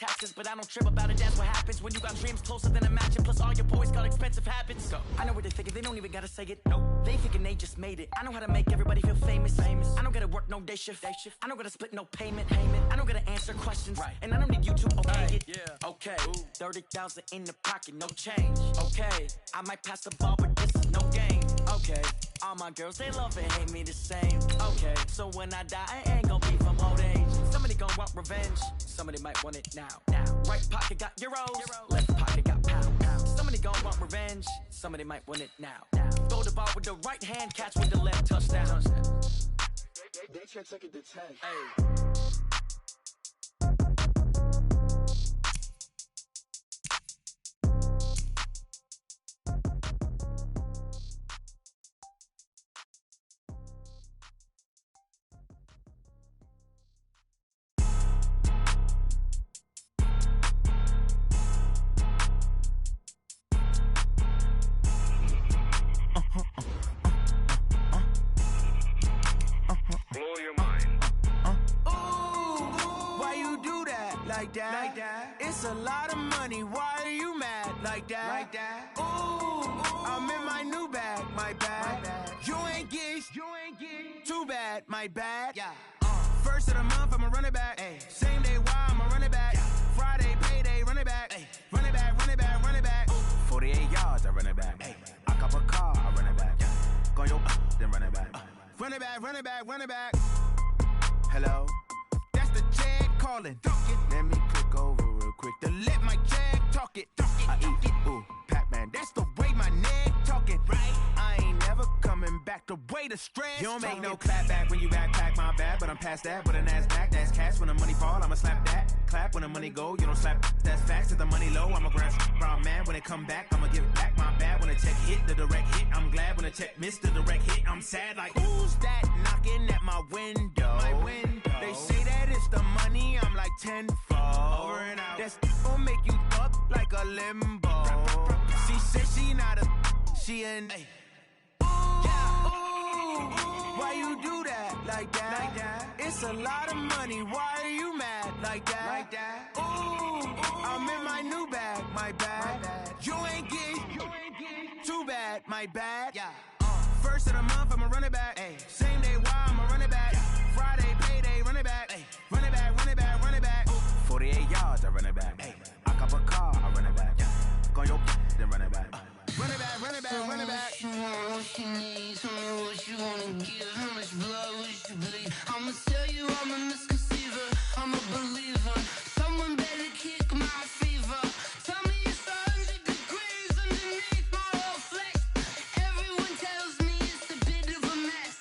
taxes, but I don't trip about it. That's what happens when you got dreams closer than a match, and plus all your boys got expensive habits. Go. I know what they're thinking, they don't even gotta say it. Nope. They thinking they just made it. I know how to make everybody feel famous. I don't gotta work no day shift. I don't gotta split no payment. I don't gotta answer questions. Right. And I don't need you to okay it. Yeah. Okay. 30,000 in the pocket, no change. Okay. I might pass the ball, but this is no game. Okay. All my girls, they love and hate me the same. Okay. So when I die, I ain't gonna be from old age. Somebody gon' want revenge. Somebody might want it now. Right pocket got euros. Left pocket got pounds. Somebody gon' want revenge. Somebody might want it now. Throw the ball with the right hand, catch with the left, touchdown. They check it to 10. Hey. Like that. It's a lot of money. Why are you mad like that? Ooh, I'm in my new bag, my bad. You ain't get too bad, my bad. Yeah. First of the month, I'ma run it back. Ay. Same day, why I'ma run it back. Yeah. Friday, payday, run it back. Ay. Run it back, run it back, run it back. Ooh. 48 yards, I run it back. Ay. I cop a car, I run it back. Yeah. Go yo, then run it back. Run it back, run it back, run it back. Hello? That's the jag calling. Let me click over real quick to let my jag talk it. I eat it, ooh, Pac-Man. That's the way my neck talking. Right? I ain't never coming back the way the stress. You don't make no clap back when you backpack, my bad, but I'm past that. But a NASDAQ, that's cash. When the money fall, I'ma slap that. Clap when the money go, you don't slap. That's facts. If the money low, I'ma grab brown man. When it come back, I'ma give it back. My bad when the check hit, the direct hit. I'm glad when the check missed the direct hit. I'm sad like, who's that knocking at my window? My window. They say that it's the money, I'm like tenfold. Over and out. That's gon' make you up like a limbo. She said she not a, she an. Ooh, why you do that like that? It's a lot of money, why are you mad like that? Ooh, I'm in my new bag, my bad. You ain't get too bad, my bad. Yeah. First of the month, I'ma run it back. Ay. Same day, why I'ma run it back. Friday, payday, run it back. Ay. Run it back, run it back, run it back. 48 yards, I run it back. Ay. I cop a car, I run it back. Go yo, then run it back. Run it back, run it back, run it back. What you want, what you need, tell me what you wanna give. How much blood would you bleed? I'ma tell you I'm a misconceiver, I'm a believer. Someone better kick my fever. Tell me it's 100 degrees underneath my whole flesh. Everyone tells me it's a bit of a mess.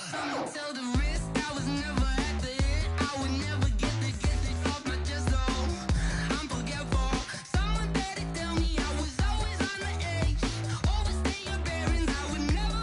Someone tell the risk I was never at the end. I would never get it off my chest, so I'm forgetful. Someone better tell me I was always on the edge. Overstay your bearings, I would never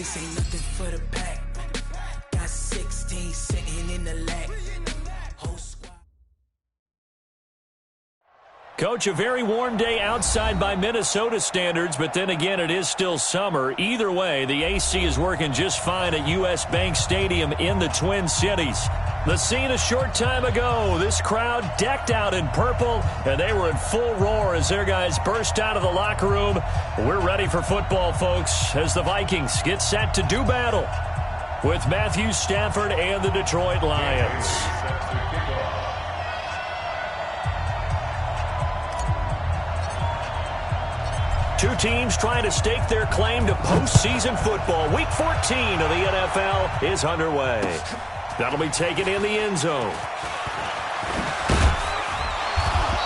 This ain't nothing for the pack. Got 16 sitting in the lag. Whole squad. Coach, a very warm day outside by Minnesota standards, but then again, it is still summer. Either way, the AC is working just fine at U.S. Bank Stadium in the Twin Cities. The scene a short time ago, this crowd decked out in purple, and they were in full roar as their guys burst out of the locker room. We're ready for football, folks, as the Vikings get set to do battle with Matthew Stafford and the Detroit Lions. Two teams trying to stake their claim to postseason football. Week 14 of the NFL is underway. That'll be taken in the end zone.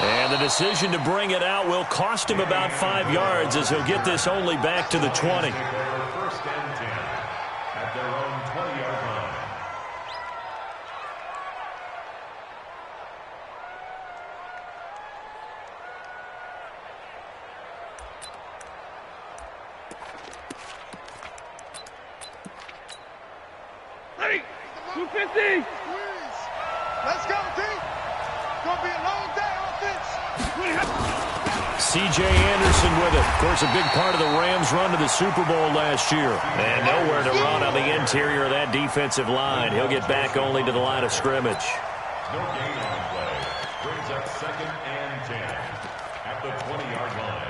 And the decision to bring it out will cost him about 5 yards as he'll get this only back to the 20. First and 10 at their own 20-yard line. Ready? 250. Let's go, D. Gonna be a long day offense. C.J. Anderson with it. Of course, a big part of the Rams' run to the Super Bowl last year. And nowhere to run on the interior of that defensive line. He'll get back only to the line of scrimmage. No gain on the play. Brings up second and 10 at the 20-yard line.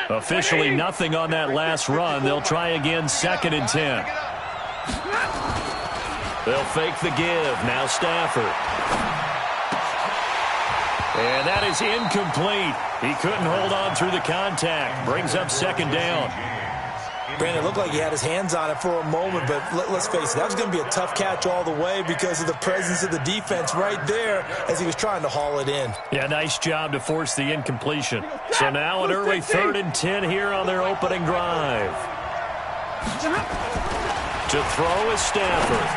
Officially nothing on that last run. They'll try again second and 10. They'll fake the give. Now Stafford. And that is incomplete. He couldn't hold on through the contact. Brings up second down. Brandon, it looked like he had his hands on it for a moment, but let's face it, that was going to be a tough catch all the way because of the presence of the defense right there as he was trying to haul it in. Yeah, nice job to force the incompletion. So now an early 3rd and 10 here on their opening drive. To throw is Stafford.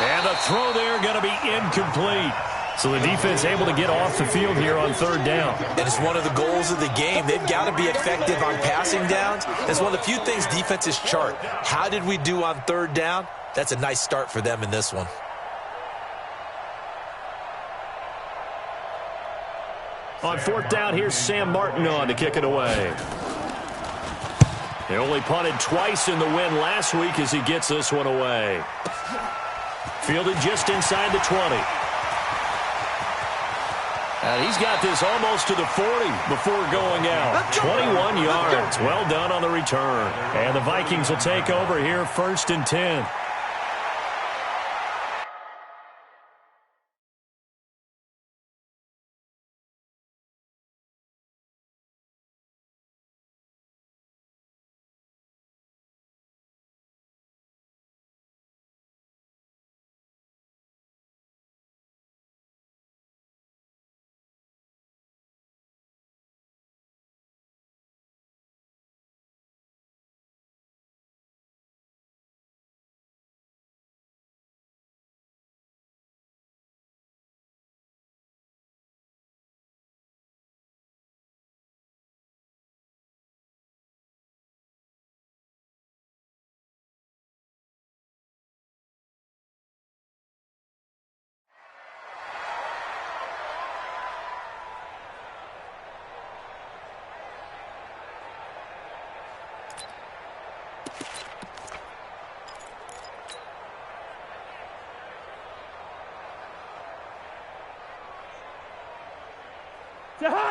And the throw there going to be incomplete. So the defense able to get off the field here on 3rd down. And it's one of the goals of the game. They've got to be effective on passing downs. That's one of the few things defenses chart. How did we do on 3rd down? That's a nice start for them in this one. On 4th down, here's Sam Martin on to kick it away. He only punted twice in the win last week as he gets this one away. Fielded just inside the 20. And he's got this almost to the 40 before going out. 21 yards. Well done on the return. And the Vikings will take over here 1st and 10.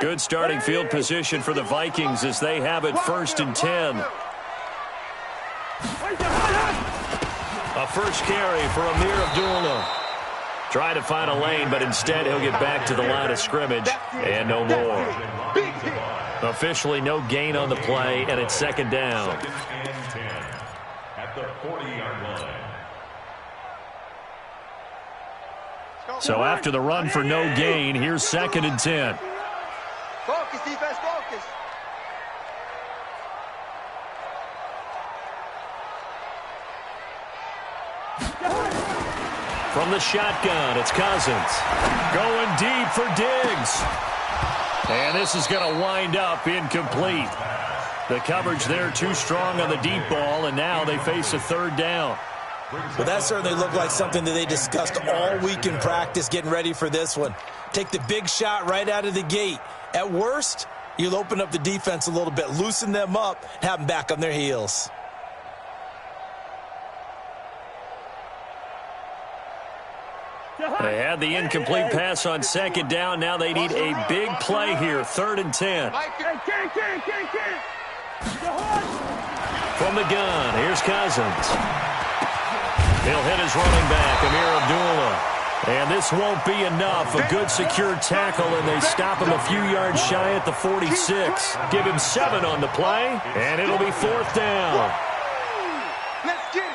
Good starting field position for the Vikings as they have it 1st and 10. A first carry for Amir Abdullah. Try to find a lane, but instead he'll get back to the line of scrimmage and no more. Officially no gain on the play, and it's 2nd down. 2nd and 10 at the 40-yard line. So after the run for no gain, here's 2nd and 10. Focus, defense, focus. From the shotgun, it's Cousins. Going deep for Diggs. And this is going to wind up incomplete. The coverage there too strong on the deep ball, and now they face a third down. Well, that certainly looked like something that they discussed all week in practice getting ready for this one. Take the big shot right out of the gate. At worst, you'll open up the defense a little bit, loosen them up, and have them back on their heels. They had the incomplete pass on second down. Now they need a big play here, 3rd and 10. From the gun, here's Cousins. He'll hit his running back, Amir Abdullah. And this won't be enough. A good secure tackle, and they stop him a few yards shy at the 46. Give him 7 on the play, and it'll be 4th down. Let's get it.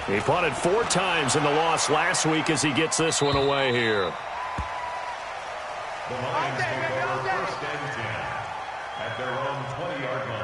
He punted 4 times in the loss last week as he gets this one away here. The Lions take over 1st and 10 at their own 20-yard line.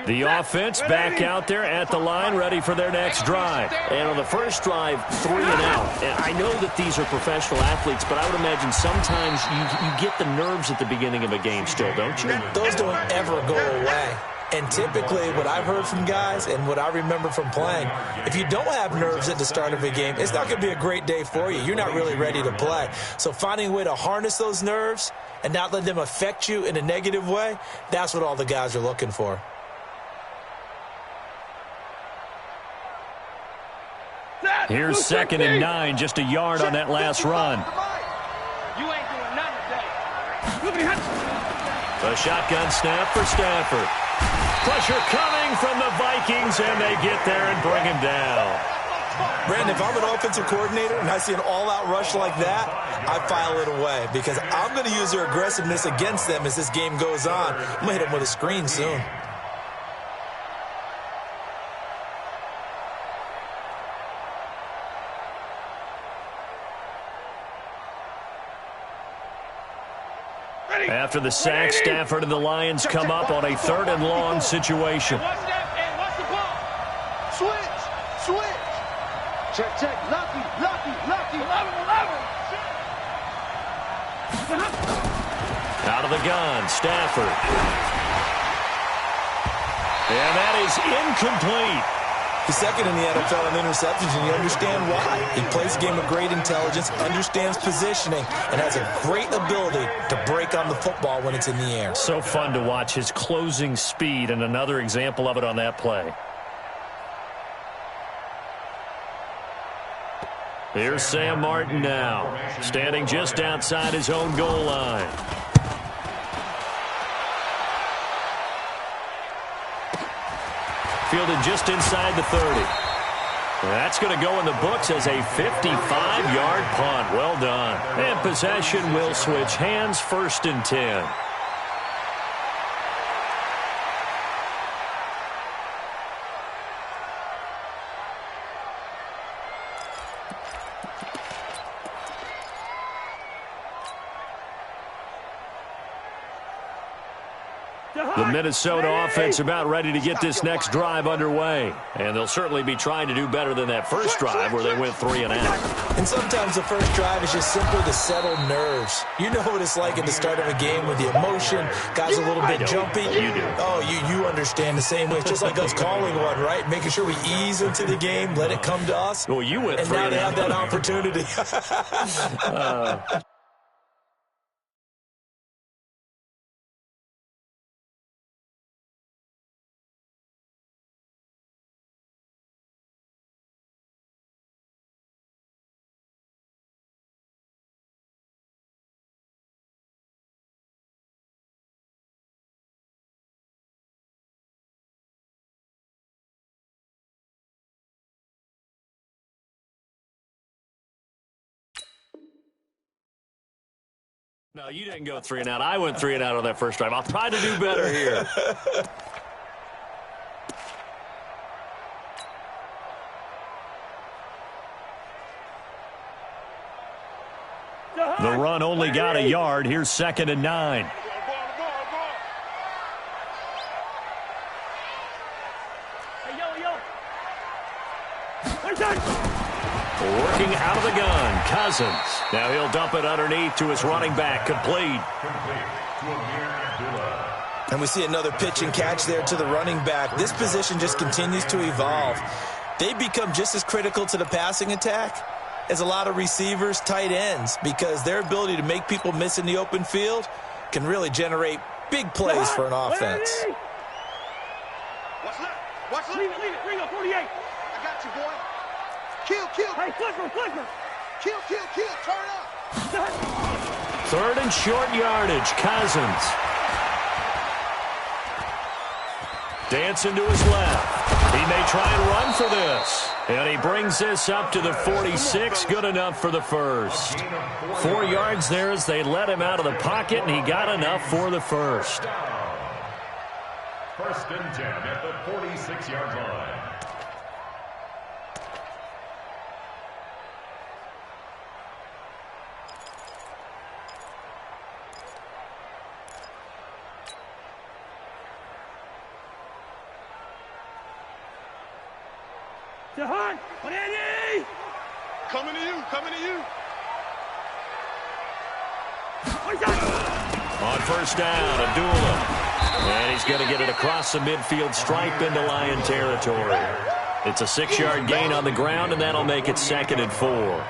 The offense back out there at the line, ready for their next drive. And on the first drive, 3 and out. And I know that these are professional athletes, but I would imagine sometimes you get the nerves at the beginning of a game still, don't you? Those don't ever go away. And typically what I've heard from guys and what I remember from playing, if you don't have nerves at the start of a game, it's not going to be a great day for you. You're not really ready to play. So finding a way to harness those nerves and not let them affect you in a negative way, that's what all the guys are looking for. Here's 2nd and 9, just a yard on that last run. You ain't doing nothing today. The shotgun snap for Stafford. Pressure coming from the Vikings, and they get there and bring him down. Brandon, if I'm an offensive coordinator and I see an all-out rush like that, I file it away because I'm going to use their aggressiveness against them as this game goes on. I'm going to hit them with a screen soon. After the sack, Stafford and the Lions come up on a 3rd and long situation. Watch the ball. Switch. Check. Lucky. 11. Out of the gun, Stafford. And that is incomplete. He's 2nd in the NFL in interceptions, and you understand why. He plays a game of great intelligence, understands positioning, and has a great ability to break on the football when it's in the air. So fun to watch his closing speed, and another example of it on that play. Here's Sam Martin now, standing just outside his own goal line. Fielded just inside the 30. That's going to go in the books as a 55-yard punt. Well done. And possession will switch hands, 1st and 10. The Minnesota offense about ready to get this next drive underway. And they'll certainly be trying to do better than that first drive where they went 3 and out. And sometimes the first drive is just simply to settle nerves. You know what it's like at the start of a game with the emotion. Guys a little bit jumpy. You do. Oh, you understand the same way. It's just like us calling one, right? Making sure we ease into the game, let it come to us. Well, you went and 3 now and they out. have that opportunity. No, you didn't go 3 and out. I went 3 and out on that first drive. I'll try to do better here. run only got a yard. Here's 2nd and 9. Working out of the gun, Cousins. Now he'll dump it underneath to his running back, complete. And we see another pitch and catch there to the running back. This position just continues to evolve. They become just as critical to the passing attack as a lot of receivers, tight ends, because their ability to make people miss in the open field can really generate big plays for an offense. What's left? What's left? Leave it. Bring up 48. I got you, boy. Kill. Hey, Clifford. Kill. Turn up. 3rd and short yardage, Cousins. Dancing to his left. He may try and run for this. And he brings this up to the 46. Good enough for the first. 4 yards there as they let him out of the pocket, and he got enough for the first. 1st and 10 at the 46-yard line. Jahan, coming to you. On 1st down, Abdullah. And he's going to get it across the midfield stripe into Lion territory. It's a 6-yard gain on the ground, and that'll make it 2nd and 4.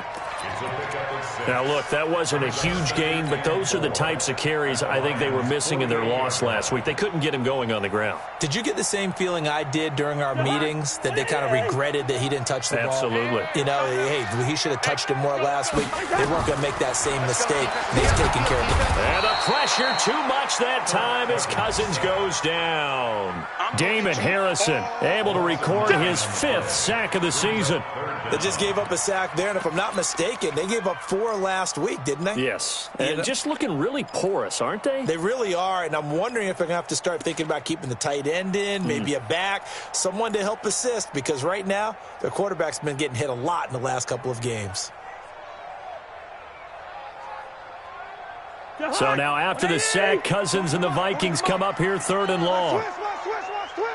Now, look, that wasn't a huge gain, but those are the types of carries I think they were missing in their loss last week. They couldn't get him going on the ground. Did you get the same feeling I did during our meetings, that they kind of regretted that he didn't touch the ball? Absolutely. You know, hey, he should have touched it more last week. They weren't going to make that same mistake, and he's taking care of it. And the pressure too much that time as Cousins goes down. Damon Harrison able to record his 5th sack of the season. They just gave up a sack there, and if I'm not mistaken, they gave up 4 last week, didn't they? Yes, and just looking really porous, aren't they? They really are, and I'm wondering if they're going to have to start thinking about keeping the tight end in, maybe a back, someone to help assist, because right now their quarterback's been getting hit a lot in the last couple of games. So now after the sack, Cousins and the Vikings come up here 3rd and long. Switch.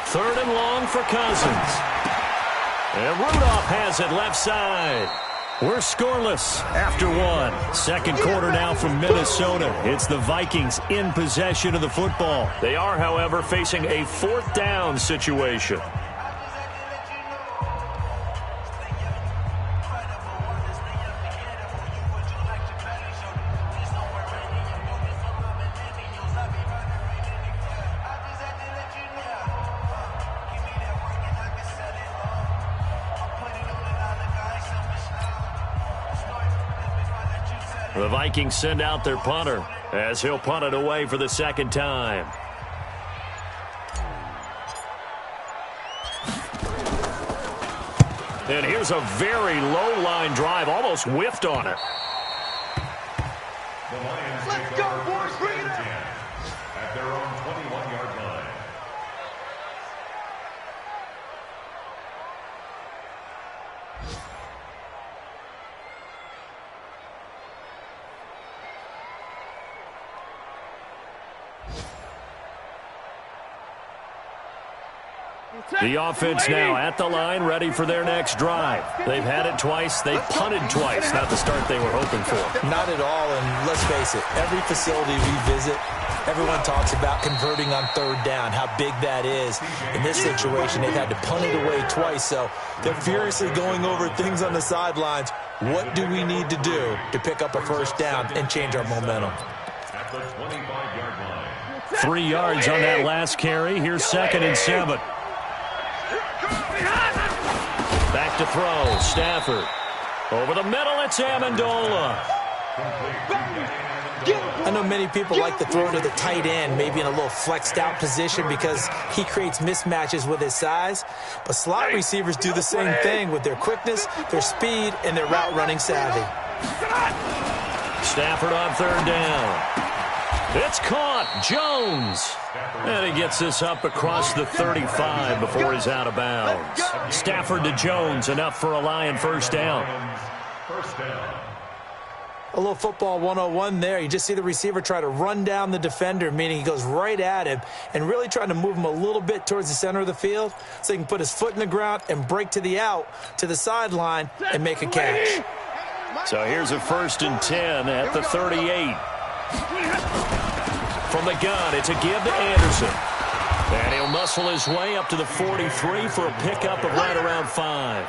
Third and long for Cousins. And Rudolph has it left side. We're scoreless after 1. Second quarter now from Minnesota. It's the Vikings in possession of the football. They are, however, facing a 4th down situation. The Vikings send out their punter as he'll punt it away for the 2nd time. And here's a very low line drive, almost whiffed on it. The Lions Let's go, boys, bring it up. at their own 21-yard line. The offense now at the line, ready for their next drive. They've had it twice. They've punted twice. Not the start they were hoping for. Not at all, and let's face it, every facility we visit, everyone talks about converting on 3rd down, how big that is. In this situation, they've had to punt it away twice, so they're furiously going over things on the sidelines. What do we need to do to pick up a 1st down and change our momentum? At the 25-yard line. 3 yards on that last carry. Here's 2nd and 7. Back to throw, Stafford. Over the middle, it's Amendola. I know many people like to throw to the tight end, maybe in a little flexed out position because he creates mismatches with his size. But slot receivers do the same thing with their quickness, their speed, and their route running savvy. Stafford on 3rd down. It's caught. Jones. And he gets this up across the 35 before he's out of bounds. Stafford to Jones, enough for a Lion first down. A little football 101 there. You just see the receiver try to run down the defender, meaning he goes right at him and really trying to move him a little bit towards the center of the field so he can put his foot in the ground and break to the out, to the sideline, and make a catch. So here's a 1st and 10 at the 38. From the gun, it's a give to Anderson. And he'll muscle his way up to the 43 for a pickup of right around 5.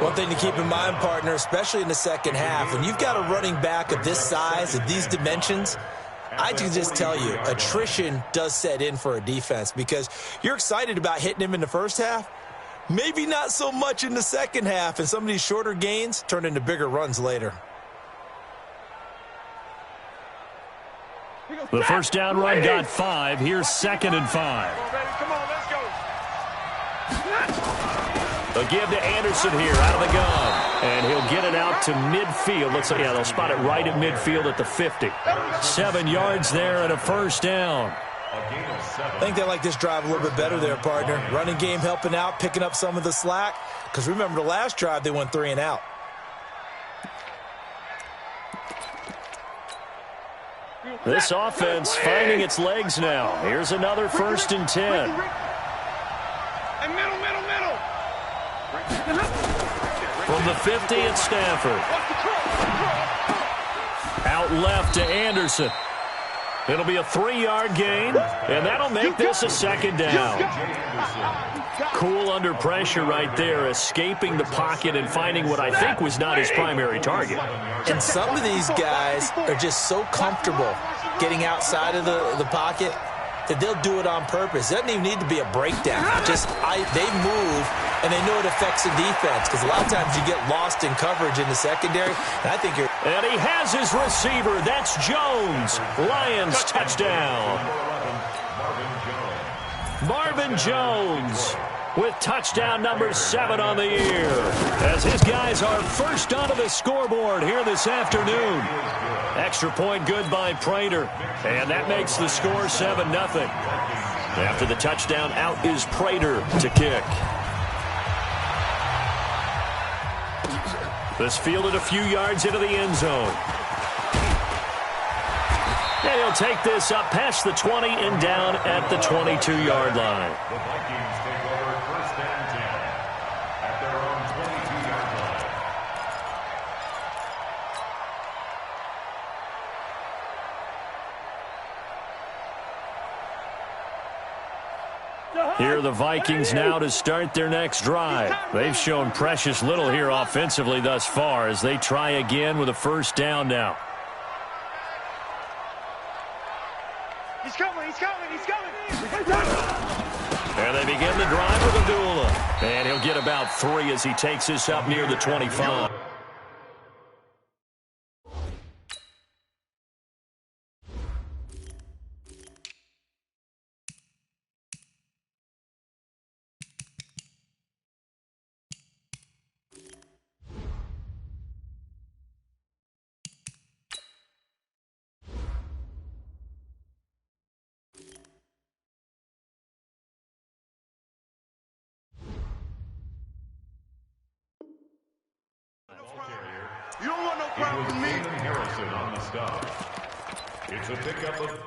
One thing to keep in mind, partner, especially in the second half, when you've got a running back of this size, of these dimensions, I can just tell you, attrition does set in for a defense because you're excited about hitting him in the first half, maybe not so much in the second half, and some of these shorter gains turn into bigger runs later. The first down run got 5. Here's 2nd and 5. Come on, let's go. A give to Anderson here out of the gun. And he'll get it out to midfield. Looks like, yeah, they'll spot it right at midfield at the 50. 7 yards there and a first down. I think they like this drive a little bit better there, partner. Running game helping out, picking up some of the slack. Because remember, the last drive they went 3 and out. This offense finding its legs now. Here's another 1st and 10. And middle. From the 50, it's Stafford. Out left to Anderson. It'll be a 3-yard gain, and that'll make this a 2nd down. Cool under pressure right there, escaping the pocket and finding what I think was not his primary target. And some of these guys are just so comfortable getting outside of the pocket that they'll do it on purpose. It doesn't even need to be a breakdown. They move, and they know it affects the defense because a lot of times you get lost in coverage in the secondary, and I think you're... And he has his receiver. That's Jones. Lions touchdown. Marvin Jones with touchdown number 7 on the year as his guys are first onto the scoreboard here this afternoon. Extra point good by Prater, and that makes the score 7-0. After the touchdown, out is Prater to kick. This fielded a few yards into the end zone. And he'll take this up past the 20 and down at the 22-yard line. The Vikings take over 1st and 10 at their own 22-yard line. Here are the Vikings now to start their next drive. They've shown precious little here offensively thus far as they try again with a 1st down now. He's coming. And they begin the drive with Abdullah. And he'll get about 3 as he takes this up near the 25. You don't want no problem with me. Harrison on the stop. It's a pickup of...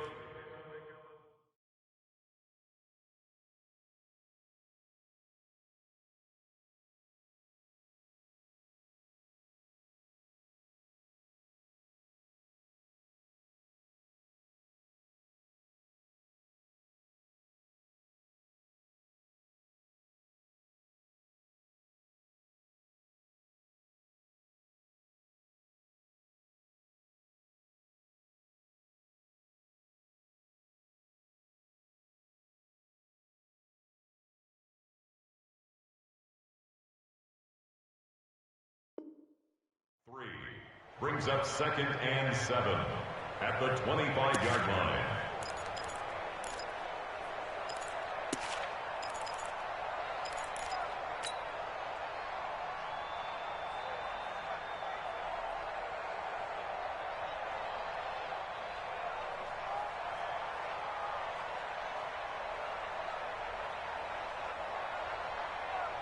brings up 2nd and 7 at the 25-yard line.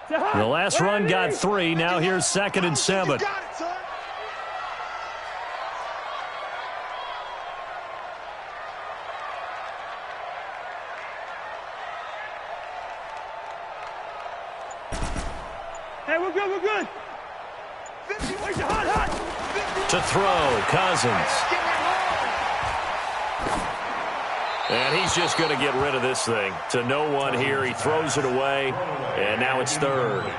The last run got 3. Now here's 2nd and 7. Hey, we're good, we're good. To throw, Cousins. And he's just going to get rid of this thing. To no one here. He throws it away, and now it's 3rd.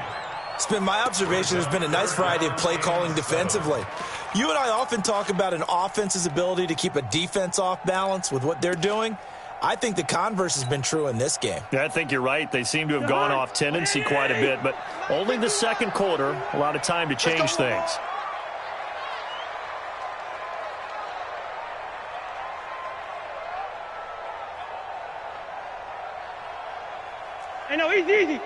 It's been my observation there's been a nice variety of play calling defensively. You and I often talk about an offense's ability to keep a defense off balance with what they're doing. I think the converse has been true in this game. Yeah, I think you're right. They seem to have gone off tendency quite a bit, but only the second quarter, a lot of time to change things. Hey, no, easy.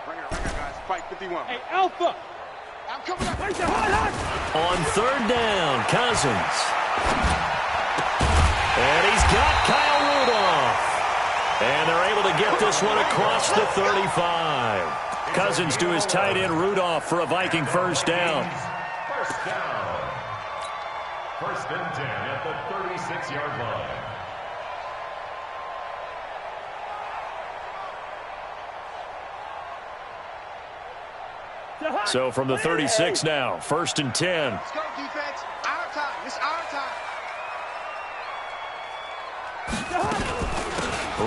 Bring her, guys. Fight 51. Hey, Alpha. I'm coming up. On 3rd down, Cousins. And he's got Kyle Rudolph. And they're able to get this one across the 35. Cousins to his tight end Rudolph for a Viking 1st down. 1st down. 1st and 10 at the 36-yard line. So from the 36 now, 1st and 10. Let's go, defense. Our time. It's our time.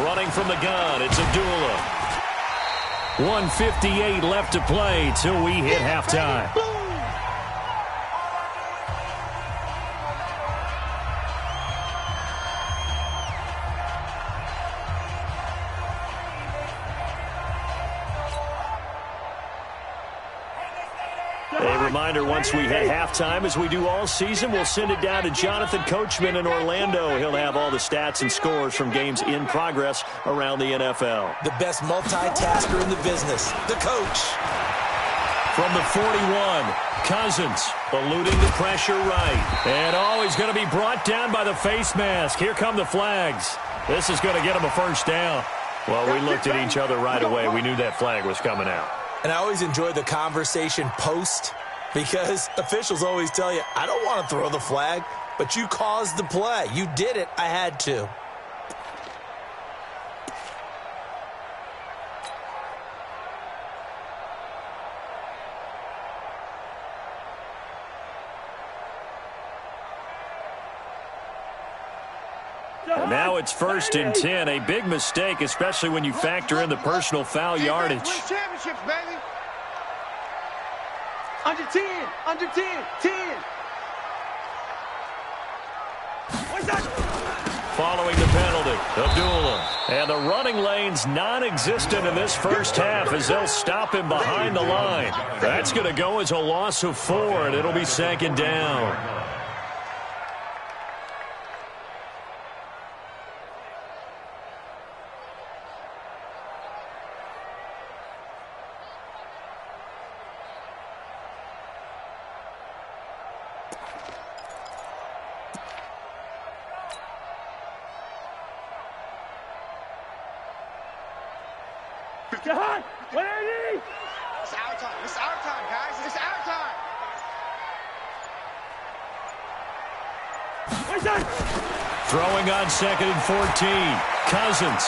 Running from the gun, it's Abdullah. 1:58 left to play till we hit halftime. A reminder, once we hit halftime, as we do all season, we'll send it down to Jonathan Coachman in Orlando. He'll have all the stats and scores from games in progress around the NFL. The best multitasker in the business, the coach. From the 41, Cousins eluding the pressure right. And he's going to be brought down by the face mask. Here come the flags. This is going to get him a 1st down. Well, we looked at each other right away. We knew that flag was coming out. And I always enjoy the conversation post because officials always tell you, I don't want to throw the flag, but you caused the play. You did it. I had to. And now it's 1st and 10. A big mistake, especially when you factor in the personal foul yardage. Win championships, baby. Under 10. Under 10. 10. What's that? Following the penalty, Abdullah. And the running lane's non-existent in this 1st half as they'll stop him behind the line. That's going to go as a loss of 4, and it'll be 2nd down. John, what are you? It's our time. It's our time, guys. It's our time. What's that? Throwing on 2nd and 14. Cousins.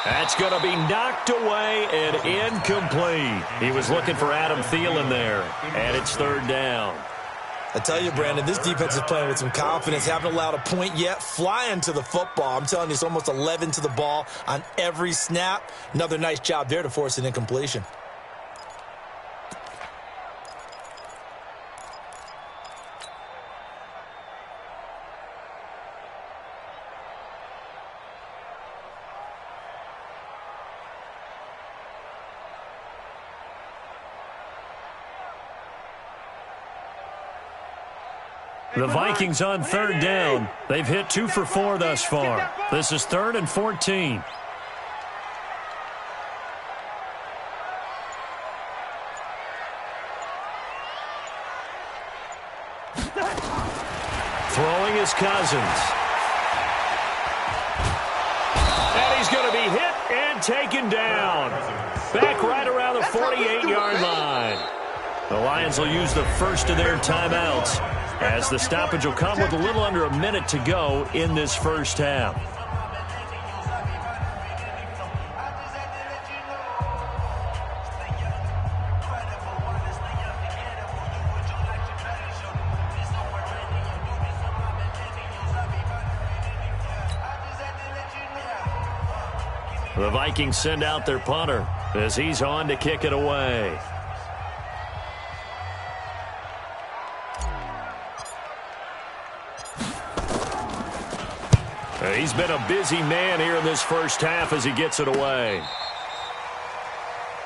That's going to be knocked away and incomplete. He was looking for Adam Thielen there, and it's 3rd down. I tell you, Brandon, this defense is playing with some confidence. Haven't allowed a point yet. Flying to the football. I'm telling you, it's almost 11 to the ball on every snap. Another nice job there to force an incompletion. The Vikings on 3rd down. They've hit 2 for 4 thus far. This is 3rd and 14. Throwing is Cousins. And he's going and taken down. Back right around the 48-yard line. The Lions will use the first of their timeouts as the stoppage will come with a little under a minute to go in this first half. The Vikings send out their punter as he's on to kick it away. He's been a busy man here in this first half as he gets it away.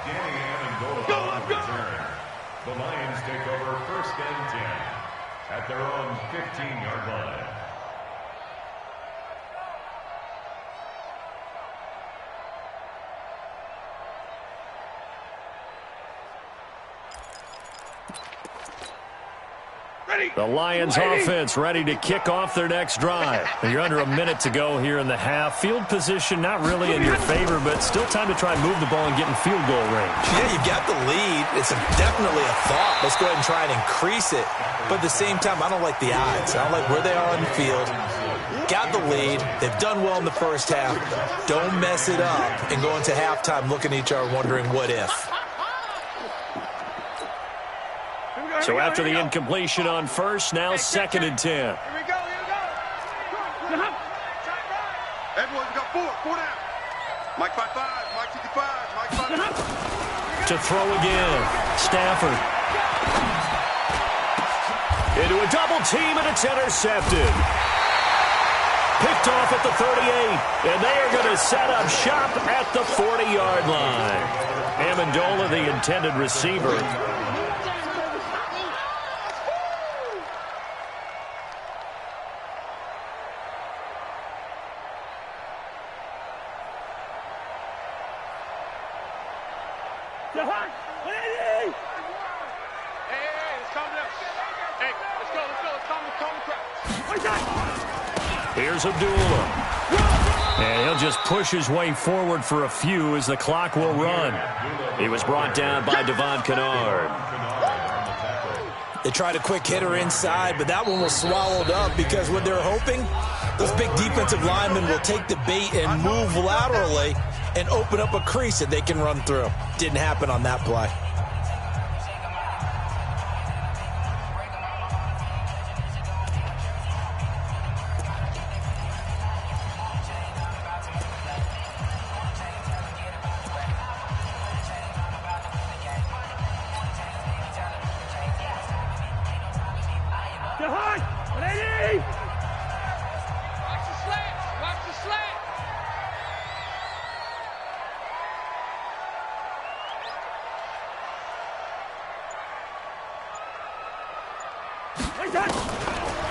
Danny Amendola return. The Lions take over 1st and 10 at their own 15-yard line. The Lions offense ready to kick off their next drive. You're under a minute to go here in the half. Field position not really in your favor, but still time to try and move the ball and get in field goal range. Yeah, you've got the lead. It's definitely a thought. Let's go ahead and try and increase it. But at the same time, I don't like the odds. I don't like where they are on the field. Got the lead. They've done well in the first half. Don't mess it up and go into halftime looking at each other wondering what if. So after the incompletion on first, now 2nd and 10. Here we go. Everyone, we got four down. Mike 5-5, Mike 55, Mike 5. To throw again, Stafford. Into a double team, and it's intercepted. Picked off at the 38, and they are going to set up shop at the 40-yard line. Amendola, the intended receiver. Here's Abdullah. And he'll just push his way forward for a few as the clock will run. He was brought down by Devon Kennard. They tried a quick hitter inside, but that one was swallowed up because what they're hoping, those big defensive linemen will take the bait and move laterally and open up a crease that they can run through. Didn't happen on that play.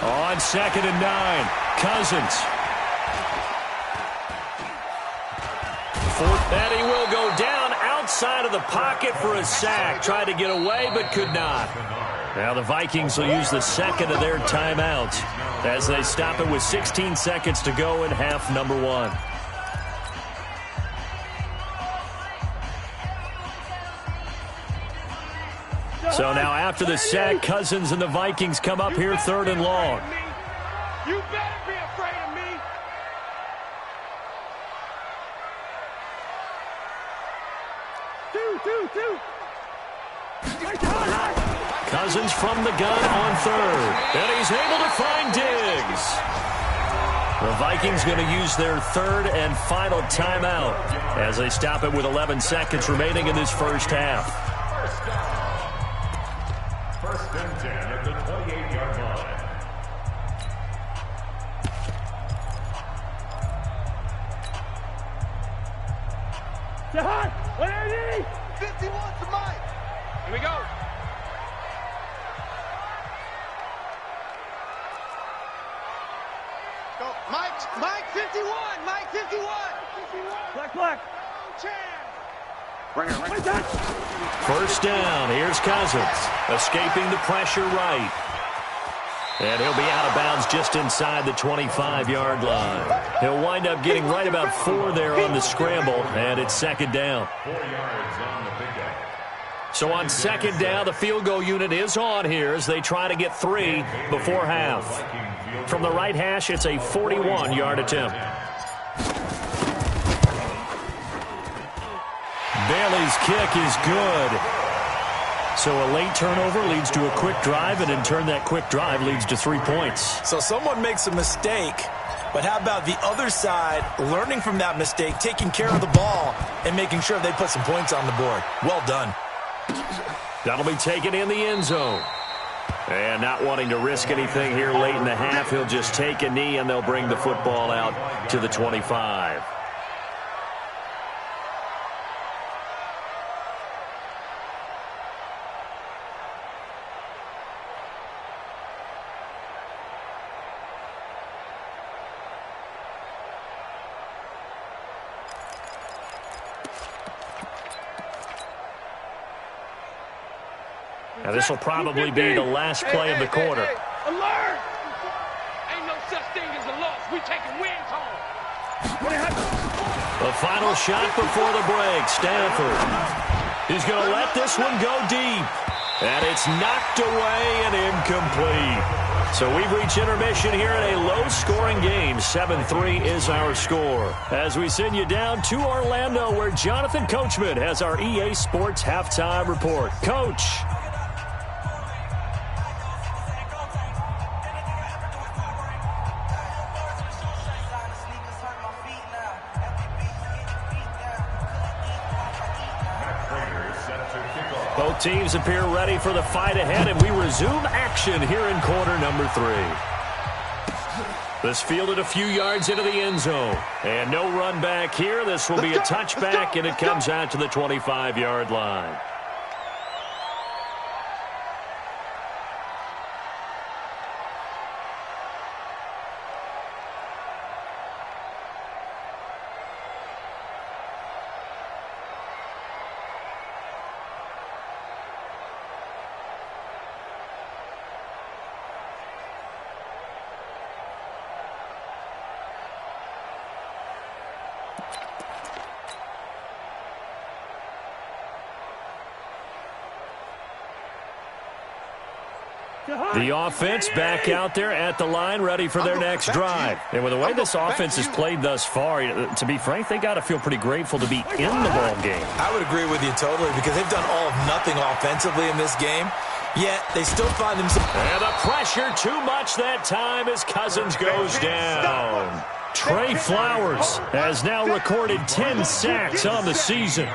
On 2nd and 9, Cousins. And he will go down outside of the pocket for a sack. Tried to get away, but could not. Now the Vikings will use the 2nd of their timeouts as they stop it with 16 seconds to go in half number 1. So now after the sack, Cousins and the Vikings come up here 3rd and long. You better be afraid of me. Two. Cousins from the gun on 3rd. And he's able to find Diggs. The Vikings going to use their 3rd and final timeout as they stop it with 11 seconds remaining in this first half. 1st and 10 at the 28-yard line. Jahan, 180. 51 to Mike. Here we go. Go, Mike 51. Mike 51. Black. Right here. First down. Here's Cousins. Escaping the pressure right. And he'll be out of bounds just inside the 25-yard line. He'll wind up getting right about 4 there on the scramble, and it's second down. 4 yards on the pickup. So on second down, the field goal unit is on here as they try to get 3 before half. From the right hash, it's a 41-yard attempt. Bailey's kick is good. So a late turnover leads to a quick drive, and in turn that quick drive leads to 3 points. So someone makes a mistake, but how about the other side learning from that mistake, taking care of the ball, and making sure they put some points on the board? Well done. That'll be taken in the end zone. And not wanting to risk anything here late in the half, he'll just take a knee, and they'll bring the football out to the 25. Now, this will probably be the last play of the quarter. Alert! Ain't no such thing as a loss. We taking wins home. The final shot before the break. Stanford. He's going to let this one go deep. And it's knocked away and incomplete. So we've reached intermission here in a low-scoring game. 7-3 is our score. As we send you down to Orlando, where Jonathan Coachman has our EA Sports halftime report. Coach. Both teams appear ready for the fight ahead, and we resume action here in quarter number 3. This fielded a few yards into the end zone. And no run back here. This will be a touchback, and it comes out to the 25-yard line. The offense back out there at the line, ready for their next drive. And with the way this offense has played thus far, to be frank, they got to feel pretty grateful to be in the ball game. I would agree with you totally, because they've done all of nothing offensively in this game, yet they still find themselves. And the pressure too much that time as Cousins goes down. Trey Flowers has now recorded 10 sacks on the season.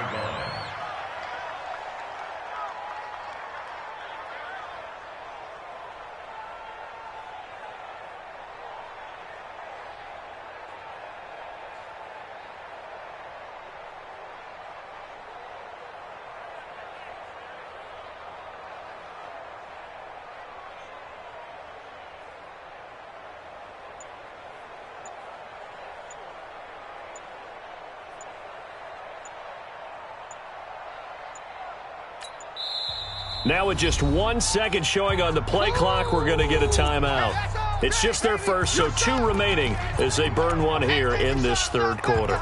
Now with just 1 second showing on the play clock, we're going to get a timeout. It's just their first, so 2 remaining as they burn one here in this third quarter.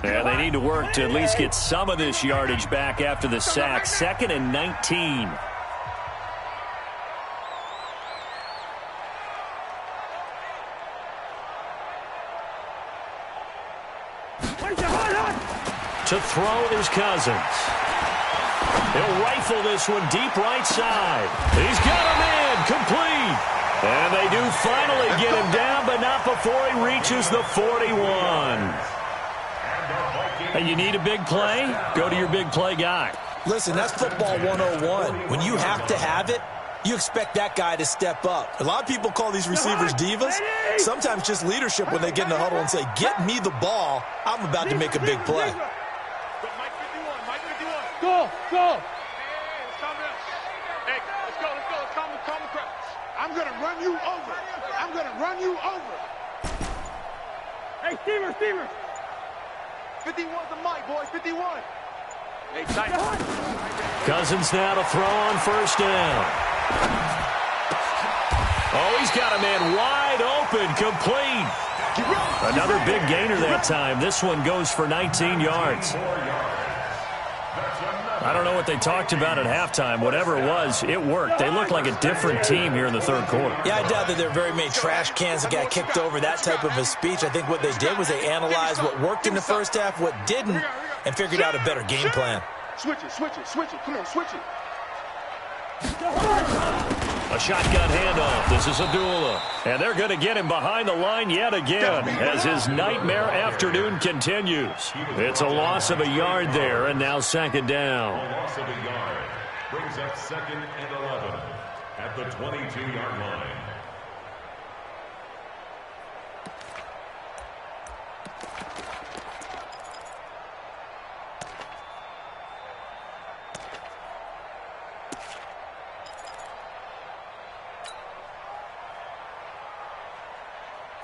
And they need to work to at least get some of this yardage back after the sack. 2nd and 19. To throw is Cousins. He'll rifle this one deep right side. He's got him in, complete. And they do finally get him down, but not before he reaches the 41. Hey, you need a big play? Go to your big play guy. Listen, that's football 101. When you have to have it, you expect that guy to step up. A lot of people call these receivers divas. Sometimes just leadership when they get in the huddle and say, get me the ball. I'm about to make a big play. Go, go. Hey, let's go. Let's calm the crowd. I'm going to run you over. I'm going to run you over. Hey, Stever. 51's the mic, boy. 51. Cousins now to throw on first down. Oh, he's got a man wide open, complete. Another big gainer that time. This one goes for 19 yards. I don't know what they talked about at halftime. Whatever it was, it worked. They look like a different team here in the third quarter. Yeah, I doubt that there are very many trash cans that got kicked over, that type of a speech. I think what they did was they analyzed what worked in the first half, what didn't, and figured out a better game plan. Switch it, switch it, switch it. Come on, switch it. A shotgun handoff. This is Abdullah. And they're going to get him behind the line yet again as his nightmare afternoon continues. It's a loss of a yard there, and now second down. A loss of a yard brings up 2nd and 11 at the 22-yard line.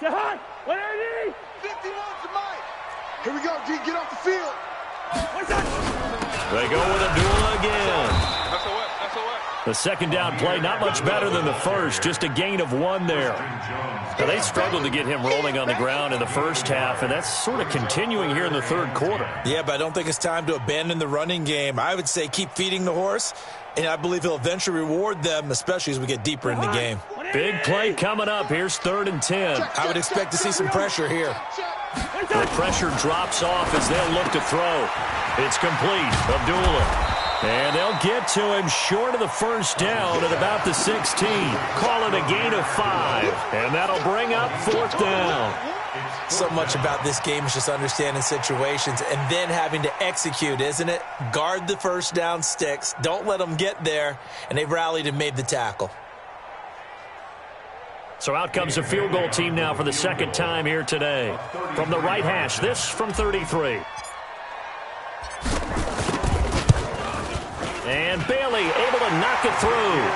Jahan, what are you? 51 to Mike. Here we go, D. Get off the field. What's that? They go with Abdullah again. That's a what? The second down play, not much better than the first, just a gain of 1 there. Now, they struggled to get him rolling on the ground in the first half, and that's sort of continuing here in the third quarter. Yeah, but I don't think it's time to abandon the running game. I would say keep feeding the horse, and I believe he'll eventually reward them, especially as we get deeper in the game. Big play coming up. Here's 3rd and 10. I would expect to see some pressure here. The pressure drops off as they'll look to throw. It's complete. Abdullah. And they'll get to him short of the first down at about the 16. Call it a gain of 5. And that'll bring up 4th down. So much about this game is just understanding situations and then having to execute, isn't it? Guard the first down sticks. Don't let them get there. And they've rallied and made the tackle. So out comes a field goal team now for the second time here today. From the right hash, this from 33. And Bailey able to knock it through.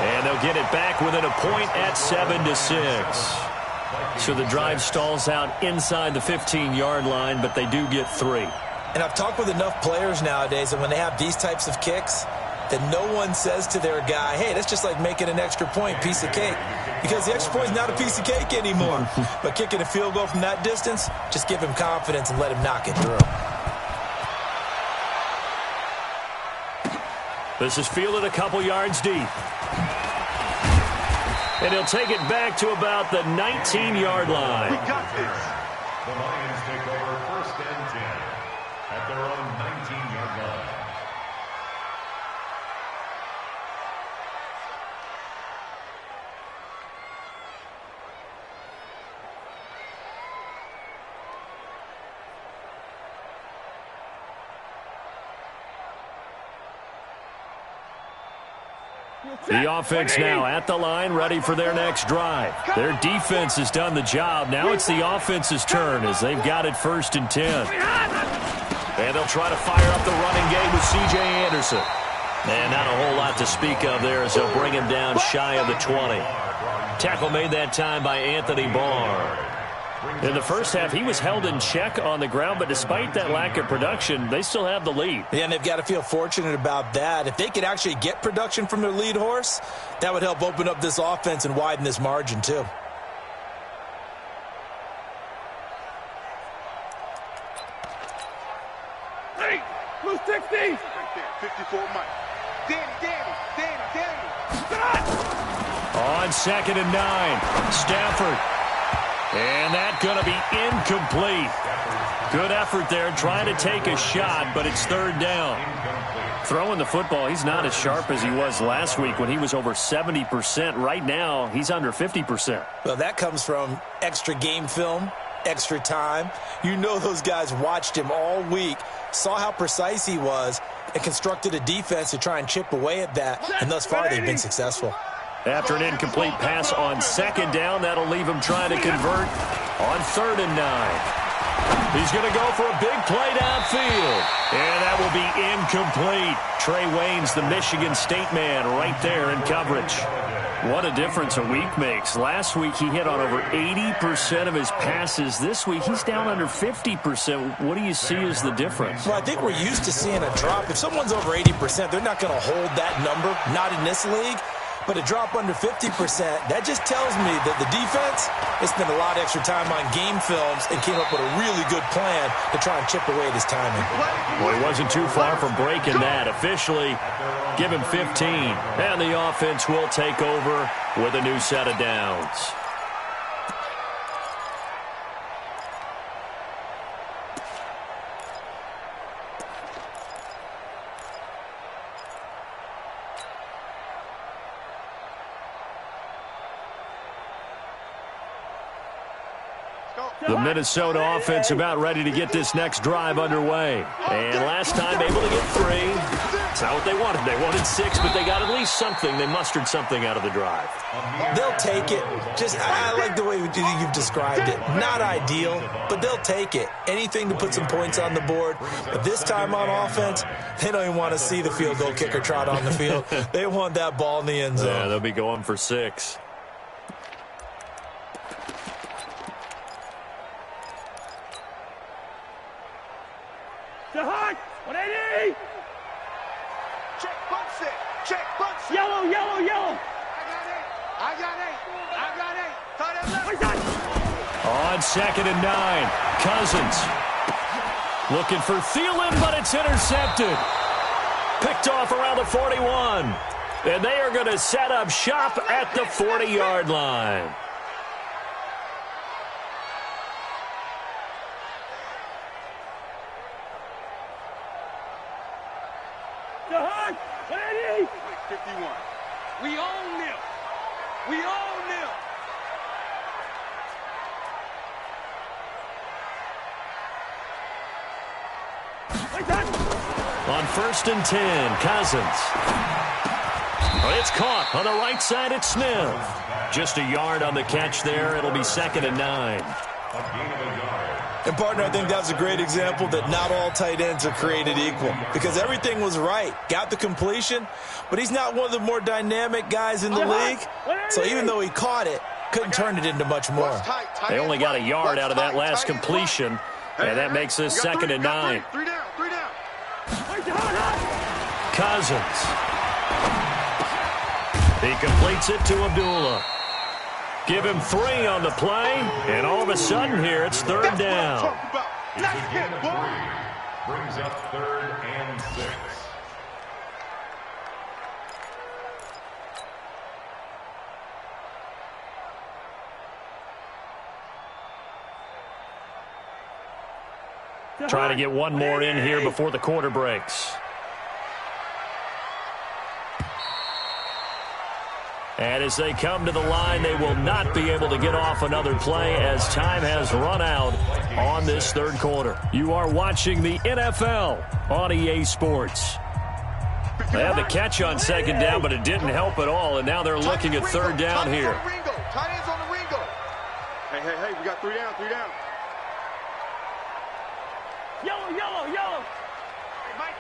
And they'll get it back within a point at 7-6. So the drive stalls out inside the 15-yard line, but they do get 3. And I've talked with enough players nowadays, and when they have these types of kicks, that no one says to their guy, hey, that's just like making an extra point, piece of cake. Because the extra point is not a piece of cake anymore. But kicking a field goal from that distance, just give him confidence and let him knock it through. This is fielded a couple yards deep. And he'll take it back to about the 19-yard line. We got this. The Lions take over 1st and 10 at their own 19-yard line. The offense now at the line, ready for their next drive. Their defense has done the job. Now it's the offense's turn as they've got it 1st and 10. And they'll try to fire up the running game with C.J. Anderson. And not a whole lot to speak of there as they'll bring him down shy of the 20. Tackle made that time by Anthony Barr. In the first half, he was held in check on the ground, but despite that lack of production, they still have the lead. Yeah, and they've got to feel fortunate about that. If they could actually get production from their lead horse, that would help open up this offense and widen this margin, too. Hey, blue 60. 54 Mike. Danny. On 2nd and 9, Stafford. And that's going to be incomplete. Good effort there trying to take a shot, but it's 3rd down. Throwing the football, he's not as sharp as he was last week when he was over 70%. Right now, he's under 50%. Well, that comes from extra game film, extra time. You know those guys watched him all week, saw how precise he was, and constructed a defense to try and chip away at that. And thus far, they've been successful. After an incomplete pass on 2nd down, that'll leave him trying to convert on 3rd and 9. He's going to go for a big play downfield. And that will be incomplete. Trey Waynes, the Michigan State man, right there in coverage. What a difference a week makes. Last week he hit on over 80% of his passes. This week he's down under 50%. What do you see as the difference? Well, I think we're used to seeing a drop. If someone's over 80%, they're not going to hold that number, not in this league. But a drop under 50%, that just tells me that the defense has spent a lot of extra time on game films and came up with a really good plan to try and chip away at his timing. Well, he wasn't too far from breaking that. Officially, give him 15. And the offense will take over with a new set of downs. The Minnesota offense about ready to get this next drive underway. And last time able to get 3. It's not what they wanted. They wanted 6, but they got at least something. They mustered something out of the drive. They'll take it. I like the way you've described it. Not ideal, but they'll take it. Anything to put some points on the board. But this time on offense, they don't even want to see the field goal kicker trot on the field. They want that ball in the end zone. Yeah, they'll be going for 6. Yellow, yellow, yellow. I got 8. On 2nd and 9, Cousins looking for Thielen, but it's intercepted. Picked off around the 41. And they are going to set up shop at the 40-yard line. The Hunt, 51. We own them. We own them. On 1st and 10, Cousins. It's caught on the right side at Smith. Just a yard on the catch there. It'll be 2nd and 9. And, partner, I think that's a great example that not all tight ends are created equal because everything was right. Got the completion, but he's not one of the more dynamic guys in the league. So even though he caught it, couldn't turn it into much more. They only got a yard out of that last completion, and that makes this 2nd and 9. 3 down. Cousins. He completes it to Abdullah. Give him 3 on the play, and all of a sudden here it's 3rd down. Nice hit, boy. Brings up 3rd and 6. Trying to get one more in here before the quarter breaks. And as they come to the line, they will not be able to get off another play as time has run out on this 3rd quarter. You are watching the NFL on EA Sports. They had the catch on 2nd down, but it didn't help at all, and now they're looking at 3rd down here. Tight ends on the Ringo. Hey, we got 3 down, 3 down. Yellow.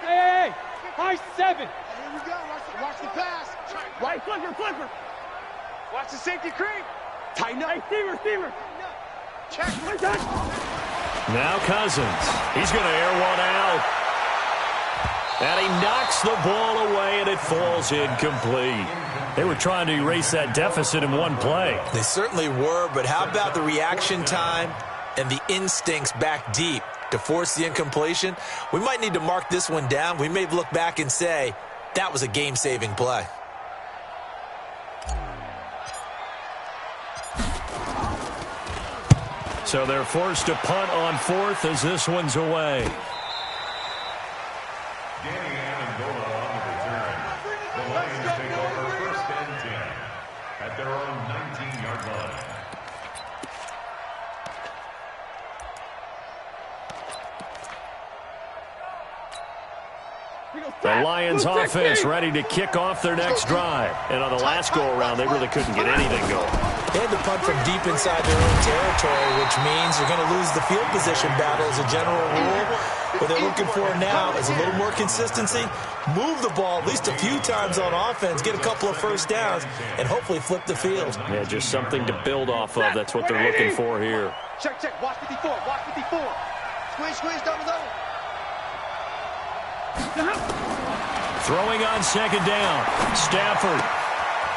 Hey, high 7. Here we go. Watch the pass. Right, flipper. Watch the safety creep. Tighten up. Hey, receiver. Check. Now Cousins. He's going to air one out. And he knocks the ball away, and it falls incomplete. They were trying to erase that deficit in one play. They certainly were, but how about the reaction time and the instincts back deep to force the incompletion? We might need to mark this one down. We may look back and say, that was a game-saving play. So they're forced to punt on 4th as this one's away. Danny Amendola on the return. The Lions take over 1st and 10 at their own 19-yard line. The Lions offense ready to kick off their next drive. And on the last go-around, they really couldn't get anything going. They had to punt from deep inside their own territory, which means you're going to lose the field position battle as a general rule. What they're looking for now is a little more consistency, move the ball at least a few times on offense, get a couple of first downs, and hopefully flip the field. Yeah, just something to build off of. That's what they're looking for here. Check, check. Watch 54. Watch 54. Squeeze, squeeze, double, double. Throwing on second down. Stafford.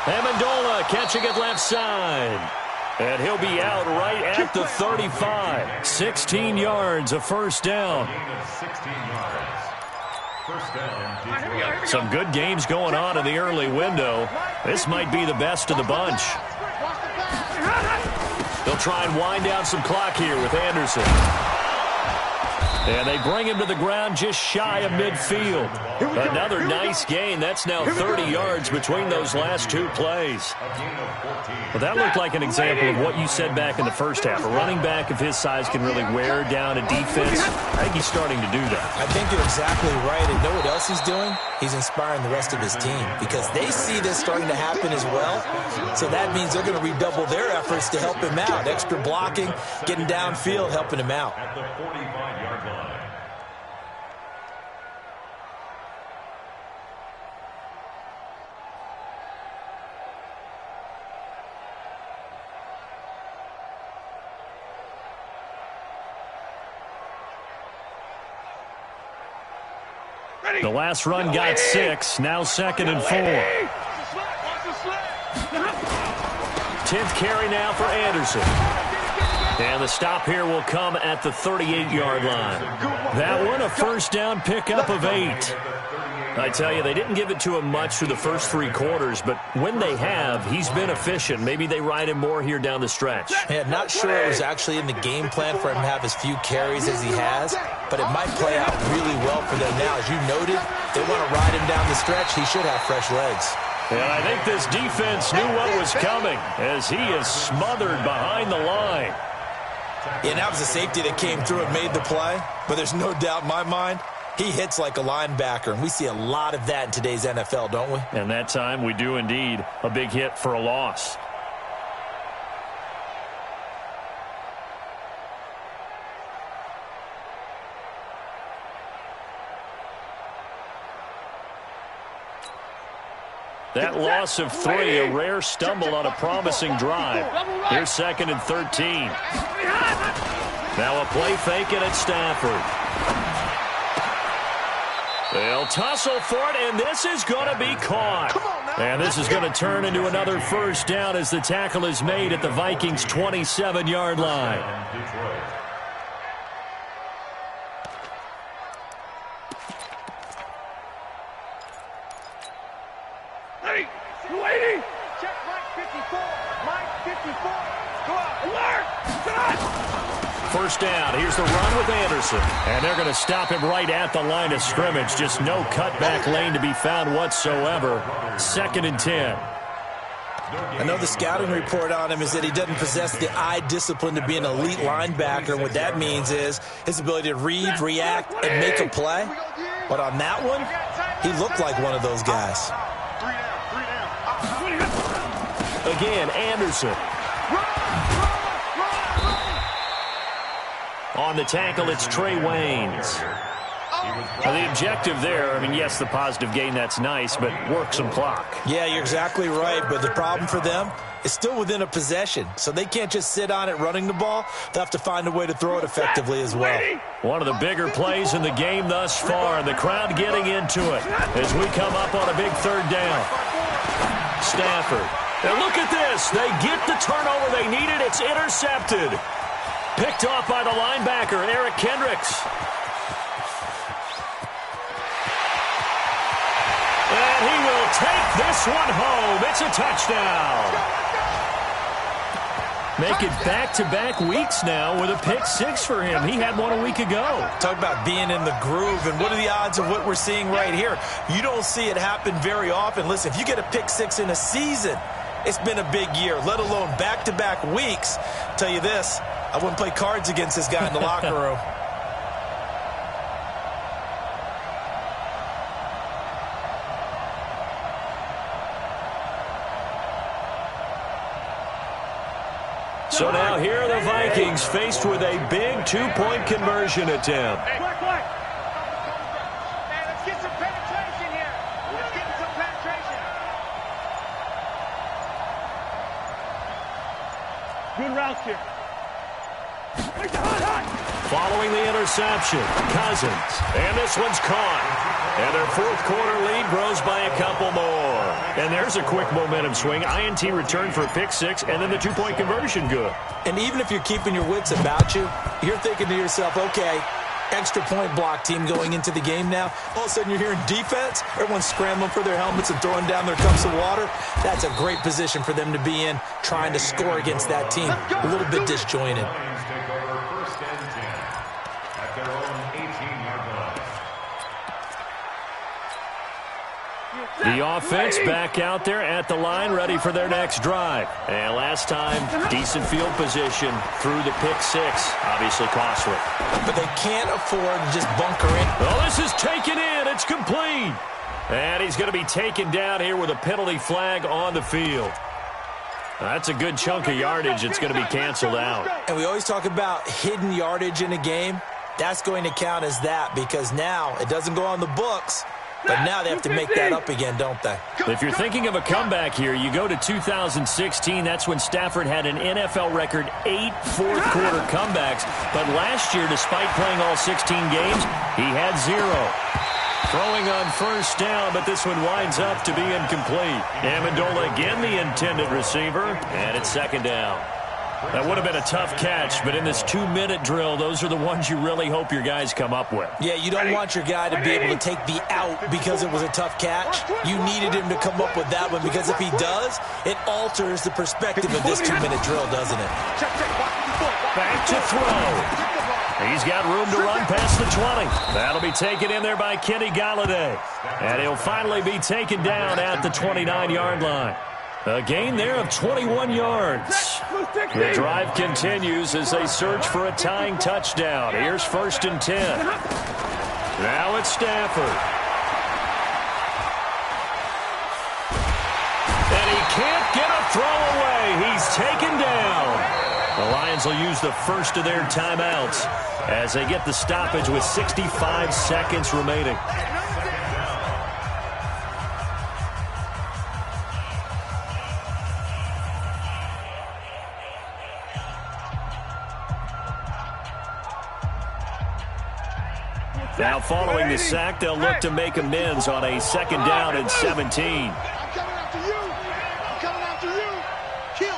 Amendola catching it left side. And he'll be out right at the 35. 16 yards, a first down. Some good games going on in the early window. This might be the best of the bunch. They'll try and wind down some clock here with Anderson. And they bring him to the ground just shy of midfield. Another nice gain. That's now 30 yards between those last two plays. Well, that looked like an example of what you said back in the first half. A running back of his size can really wear down a defense. I think he's starting to do that. I think you're exactly right. And know what else he's doing? He's inspiring the rest of his team because they see this starting to happen as well. So that means they're going to redouble their efforts to help him out. Extra blocking, getting downfield, helping him out. At the 45-yard line. The last run got 6. Now 2nd and 4. 10th carry now for Anderson. And the stop here will come at the 38-yard line. That one, a first down pickup of 8. I tell you, they didn't give it to him much through the first 3 quarters, but when they have, he's been efficient. Maybe they ride him more here down the stretch. Yeah, not sure it was actually in the game plan for him to have as few carries as he has, but it might play out really well for them now. As you noted, they want to ride him down the stretch. He should have fresh legs. And I think this defense knew what was coming as he is smothered behind the line. Yeah, that was a safety that came through and made the play, but there's no doubt in my mind, he hits like a linebacker, and we see a lot of that in today's NFL, don't we? And that time we do indeed. A big hit for a loss. That loss of 3, a rare stumble on a promising drive. Here's 2nd and 13. Now a play fake and it's Stafford. They'll tussle for it, and this is going to be caught. And this is going to turn into another first down as the tackle is made at the Vikings' 27-yard line. Ready, 280. Check Mike 54. Mike 54. Go out. Alert. Shot. First down. Here's the run with Anderson. And they're going to stop him right at the line of scrimmage. Just no cutback lane to be found whatsoever. 2nd and 10. I know the scouting report on him is that he doesn't possess the eye discipline to be an elite linebacker. And what that means is his ability to read, react, and make a play. But on that one, he looked like one of those guys. Again, Anderson. On the tackle, it's Trey Waynes. Now, the objective there, I mean, yes, the positive gain, that's nice, but work some clock. Yeah, you're exactly right, but the problem for them is still within a possession, so they can't just sit on it running the ball. They'll have to find a way to throw it effectively as well. One of the bigger plays in the game thus far, and the crowd getting into it as we come up on a big 3rd down. Stafford. And look at this. They get the turnover they needed. It's intercepted. Picked off by the linebacker, Eric Kendricks. And he will take this one home. It's a touchdown. Make it back-to-back weeks now with a pick 6 for him. He had one a week ago. Talk about being in the groove, and what are the odds of what we're seeing right here? You don't see it happen very often. Listen, if you get a pick 6 in a season, it's been a big year, let alone back-to-back weeks. Tell you this, I wouldn't play cards against this guy in the locker room. So now here are the Vikings faced with a big two-point conversion attempt. Hey, quick. Man, let's get some penetration here. Let's get some penetration. Good routes here. Following the interception, Cousins. And this one's caught. And their fourth quarter lead grows by a couple more. And there's a quick momentum swing. INT return for a pick six, and then the two-point conversion good. And even if you're keeping your wits about you, you're thinking to yourself, okay, extra point block team going into the game now. All of a sudden you're hearing defense. Everyone's scrambling for their helmets and throwing down their cups of water. That's a great position for them to be in, trying to score against that team. A little bit disjointed. The offense back out there at the line, ready for their next drive. And last time, decent field position through the pick six. Obviously costly. But they can't afford to just bunker in. Oh, this is taken in. It's complete. And he's going to be taken down here with a penalty flag on the field. That's a good chunk of yardage. It's going to be canceled out. And we always talk about hidden yardage in a game. That's going to count as that because now it doesn't go on the books. But now they have to make that up again, don't they? If you're thinking of a comeback here, you go to 2016. That's when Stafford had an NFL record 8 fourth-quarter comebacks. But last year, despite playing all 16 games, he had 0. Throwing on first down, but this one winds up to be incomplete. Amendola again the intended receiver, and it's second down. That would have been a tough catch, but in this 2-minute drill, those are the ones you really hope your guys come up with. Yeah, you don't want your guy to be able to take the out because it was a tough catch. You needed him to come up with that one because if he does, it alters the perspective of this 2-minute drill, doesn't it? Back to throw. He's got room to run past the 20. That'll be taken in there by Kenny Galladay. And he'll finally be taken down at the 29-yard line. A gain there of 21 yards. The drive continues as they search for a tying touchdown. Here's 1st and 10. Now it's Stafford. And he can't get a throw away. He's taken down. The Lions will use the first of their timeouts as they get the stoppage with 65 seconds remaining. Now following the sack, they'll look to make amends on a 2nd down and 17. I'm coming after you. I'm coming after you. Kill.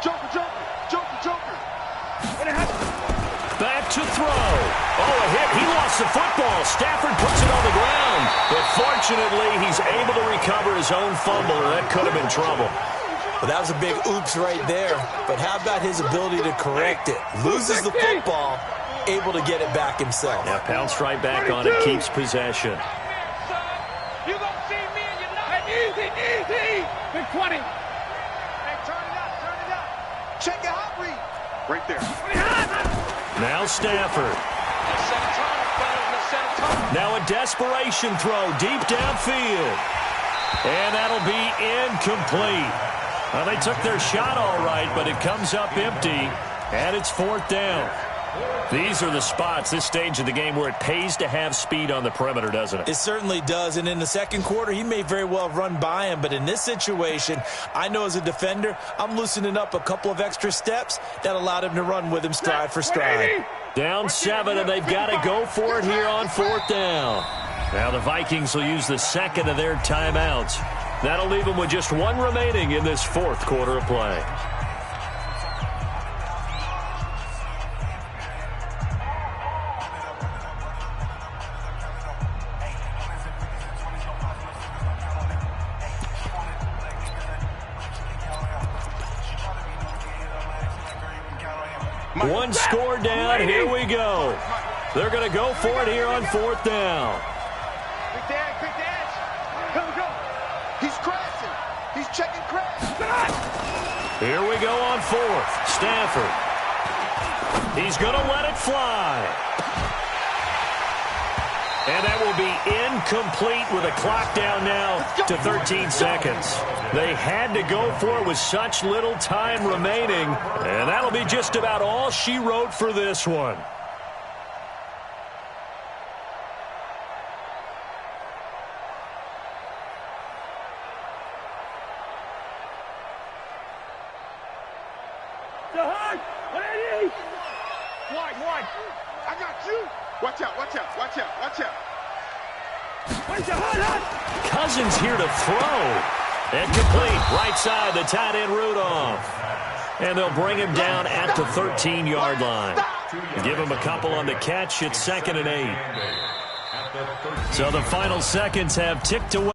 Joker. Back to throw. Oh, a hit. He lost the football. Stafford puts it on the ground. But fortunately, he's able to recover his own fumble, or that could have been trouble. Well, that was a big oops right there. But how about his ability to correct it? Loses the football, able to get it back himself. Yeah, pounced right back on it, keeps possession. You gonna see me and you're not easy. Big 20. Hey, turn it up. Check your hot read. Right there. Now Stafford. Now a desperation throw deep downfield. And that'll be incomplete. Well, they took their shot all right, but it comes up empty, and it's 4th down. These are the spots, this stage of the game, where it pays to have speed on the perimeter, doesn't it? It certainly does, and in the second quarter, he may very well run by him, but in this situation, I know as a defender, I'm loosening up a couple of extra steps that allowed him to run with him stride for stride. Down 7, and they've got to go for it here on 4th down. Now the Vikings will use the 2nd of their timeouts. That'll leave them with just 1 remaining in this 4th quarter of play. One score down. Here we go. They're going to go for it here on 4th down. Big dance. Go. He's crashing. He's checking crash. Here we go on 4th. Stafford. He's going to let it fly. And that will be incomplete with a clock down now to 13 seconds. They had to go for it with such little time remaining. And that'll be just about all she wrote for this one. Wide. I got you. Watch out. Cousins here to throw. And complete. Right side, the tight end Rudolph. And they'll bring him down at the 13-yard line. Give him a couple on the catch. It's 2nd and 8. So the final seconds have ticked away.